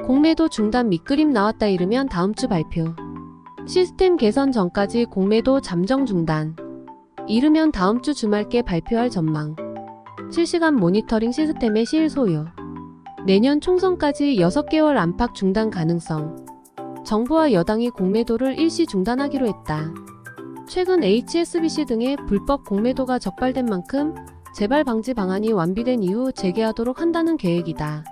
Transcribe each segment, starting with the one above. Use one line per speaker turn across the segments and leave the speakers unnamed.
공매도 중단 밑그림 나왔다 이르면 다음 주 발표. 시스템 개선 전까지 공매도 잠정 중단. 이르면 다음 주 주말께 발표할 전망. 실시간 모니터링 시스템의 시일 소요. 내년 총선까지 6개월 안팎 중단 가능성. 정부와 여당이 공매도를 일시 중단하기로 했다. 최근 HSBC 등의 불법 공매도가 적발된 만큼 재발 방지 방안이 완비된 이후 재개하도록 한다는 계획이다.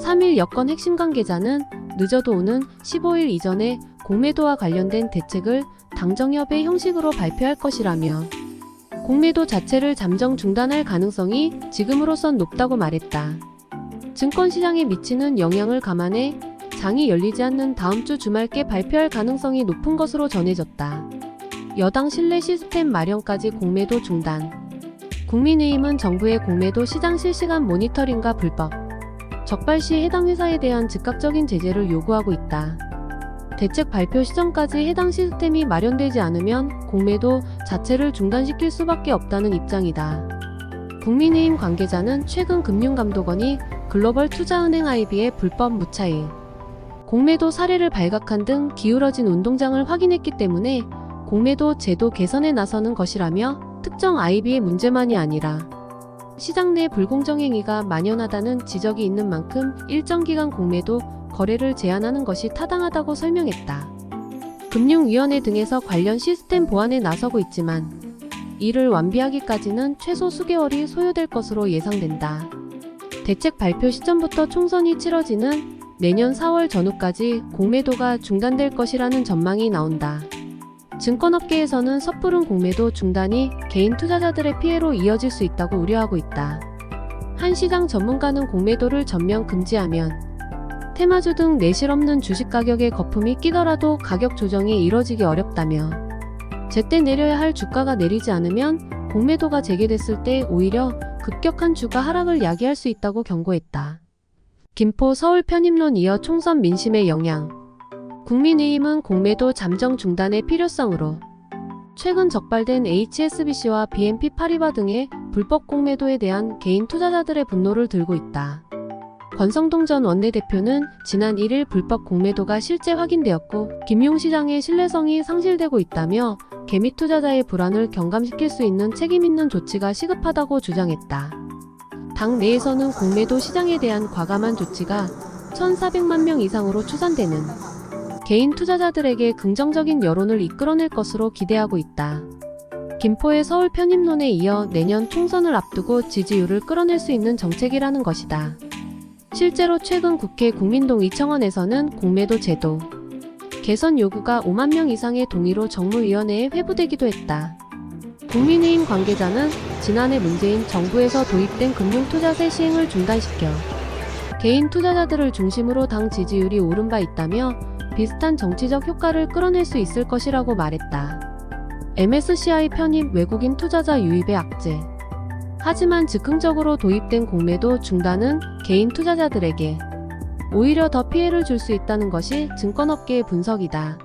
3일 여권 핵심 관계자는 늦어도 오는 15일 이전에 공매도와 관련된 대책을 당정협의 형식으로 발표할 것이라며 공매도 자체를 잠정 중단할 가능성이 지금으로선 높다고 말했다. 증권시장에 미치는 영향을 감안해 장이 열리지 않는 다음 주 주말께 발표할 가능성이 높은 것으로 전해졌다. 여당 신뢰 시스템 마련까지 공매도 중단. 국민의힘은 정부의 공매도 시장 실시간 모니터링과 불법 적발 시 해당 회사에 대한 즉각적인 제재를 요구하고 있다. 대책 발표 시점까지 해당 시스템이 마련되지 않으면 공매도 자체를 중단시킬 수밖에 없다는 입장이다. 국민의힘 관계자는 최근 금융감독원이 글로벌 투자은행 IB의 불법 무차익 공매도 사례를 발각한 등 기울어진 운동장을 확인했기 때문에 공매도 제도 개선에 나서는 것이라며 특정 IB의 문제만이 아니라 시장 내 불공정 행위가 만연하다는 지적이 있는 만큼 일정 기간 공매도 거래를 제한하는 것이 타당하다고 설명했다. 금융위원회 등에서 관련 시스템 보완에 나서고 있지만 이를 완비하기까지는 최소 수개월이 소요될 것으로 예상된다. 대책 발표 시점부터 총선이 치러지는 내년 4월 전후까지 공매도가 중단될 것이라는 전망이 나온다. 증권업계에서는 섣부른 공매도 중단이 개인 투자자들의 피해로 이어질 수 있다고 우려하고 있다. 한 시장 전문가는 공매도를 전면 금지하면 테마주 등 내실 없는 주식 가격에 거품이 끼더라도 가격 조정이 이뤄지기 어렵다며 제때 내려야 할 주가가 내리지 않으면 공매도가 재개됐을 때 오히려 급격한 주가 하락을 야기할 수 있다고 경고했다. 김포 서울 편입론 이어 총선 민심의 영향. 국민의힘은 공매도 잠정 중단의 필요성으로 최근 적발된 HSBC와 BNP 파리바 등의 불법 공매도에 대한 개인 투자자들의 분노를 들고 있다. 권성동 전 원내대표는 지난 1일 불법 공매도가 실제 확인되었고 김용시장의 신뢰성이 상실되고 있다며 개미 투자자의 불안을 경감시킬 수 있는 책임있는 조치가 시급하다고 주장했다. 당 내에서는 공매도 시장에 대한 과감한 조치가 1,400만 명 이상으로 추산되는 개인 투자자들에게 긍정적인 여론을 이끌어낼 것으로 기대하고 있다. 김포의 서울 편입론에 이어 내년 총선을 앞두고 지지율을 끌어낼 수 있는 정책이라는 것이다. 실제로 최근 국회 국민동 2청원에서는 공매도 제도 개선 요구가 5만 명 이상의 동의로 정무위원회에 회부되기도 했다. 국민의힘 관계자는 지난해 문재인 정부에서 도입된 금융투자세 시행을 중단시켜 개인 투자자들을 중심으로 당 지지율이 오른 바 있다며 비슷한 정치적 효과를 끌어낼 수 있을 것이라고 말했다. MSCI 편입 외국인 투자자 유입의 악재. 하지만 즉흥적으로 도입된 공매도 중단은 개인 투자자들에게 오히려 더 피해를 줄 수 있다는 것이 증권업계의 분석이다.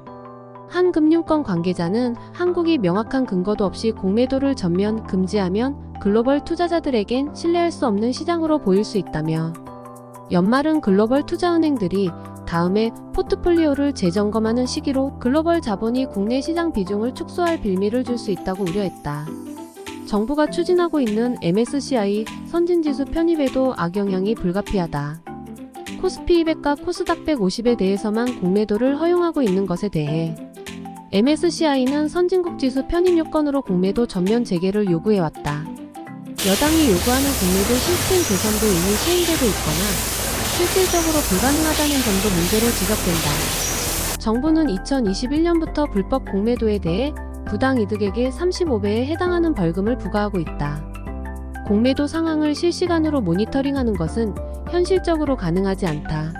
한 금융권 관계자는 한국이 명확한 근거도 없이 공매도를 전면 금지하면 글로벌 투자자들에겐 신뢰할 수 없는 시장으로 보일 수 있다며 연말은 글로벌 투자은행들이 다음에 포트폴리오를 재점검하는 시기로 글로벌 자본이 국내 시장 비중을 축소할 빌미를 줄 수 있다고 우려했다. 정부가 추진하고 있는 MSCI 선진지수 편입에도 악영향이 불가피하다. 코스피 200과 코스닥 150에 대해서만 공매도를 허용하고 있는 것에 대해 MSCI는 선진국 지수 편입 요건으로 공매도 전면 재개를 요구해왔다. 여당이 요구하는 공매도 시스템 개선도 이미 시행되고 있거나 실질적으로 불가능하다는 점도 문제로 지적된다. 정부는 2021년부터 불법 공매도에 대해 부당 이득액의 35배에 해당하는 벌금을 부과하고 있다. 공매도 상황을 실시간으로 모니터링하는 것은 현실적으로 가능하지 않다.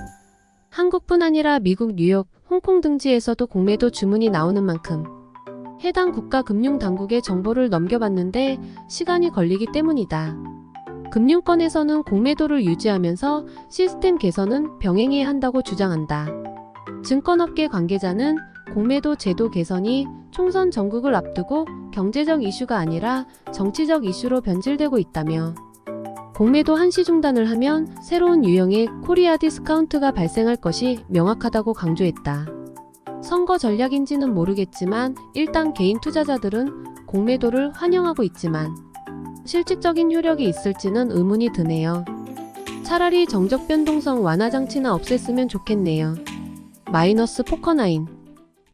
한국뿐 아니라 미국, 뉴욕, 홍콩 등지에서도 공매도 주문이 나오는 만큼 해당 국가 금융당국에 정보를 넘겨받는데 시간이 걸리기 때문이다. 금융권에서는 공매도를 유지하면서 시스템 개선은 병행해야 한다고 주장한다. 증권업계 관계자는 공매도 제도 개선이 총선 전국을 앞두고 경제적 이슈가 아니라 정치적 이슈로 변질되고 있다며 공매도 한시 중단을 하면 새로운 유형의 코리아 디스카운트가 발생할 것이 명확하다고 강조했다. 선거 전략인지는 모르겠지만 일단 개인 투자자들은 공매도를 환영하고 있지만 실질적인 효력이 있을지는 의문이 드네요. 차라리 정적 변동성 완화 장치나 없앴으면 좋겠네요. 마이너스 포커나인